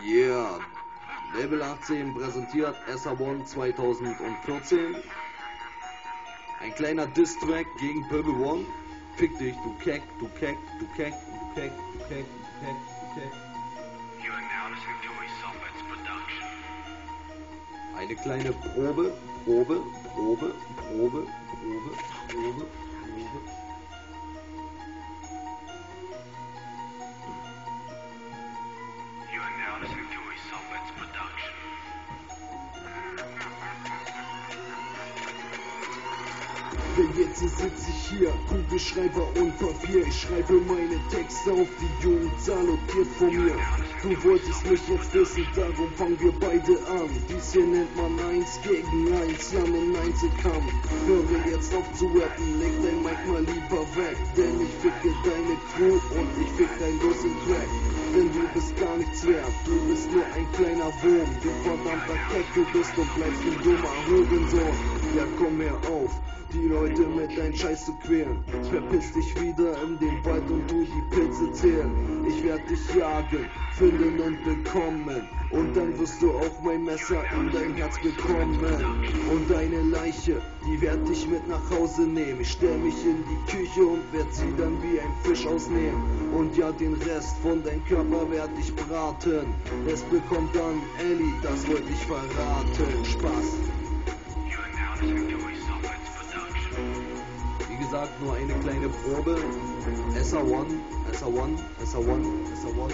Yeah, Level 18 präsentiert SA1 2014. Ein kleiner Diss-Track gegen Purple One. Fick dich, du Keck, du Keck, du Keck, du Keck, du Keck, du Keck, du Keck. Eine kleine Probe, Probe, Probe, Probe, Probe, Probe, Probe. Jetzt sitze ich hier, Kugelschreiber und Papier. Ich schreibe meine Texte auf, die Jugendzahl notiert von mir. Du wolltest mich jetzt wissen, darum fangen wir beide an. Dies hier nennt man 1 gegen 1, ja nen Einzelkampf. Höre jetzt auf zu rappen, leg dein Mic mal lieber weg. Denn ich ficke deine Crew und ich fick dein losen Track. Denn du bist gar nichts wert, du bist nur ein kleiner Wurm. Du verdammter Keck, du bist und bleibst ein dummer Hurensohn. Ja komm her auf, die Leute mit dein Scheiß zu quälen. Verpiss dich wieder in den Wald und du die Pilze zählen. Ich werd dich jagen, finden und bekommen. Und dann wirst du auch mein Messer in dein Herz bekommen. Und deine Leiche, die werd ich mit nach Hause nehmen. Ich stell mich in die Küche und werd sie dann wie ein Fisch ausnehmen. Und ja, den Rest von deinem Körper werd ich braten. Es bekommt dann Ellie, das wollte ich verraten. Spaß. Wie gesagt, nur eine kleine Probe. SA1, SA1, SA1, SA1, SA1.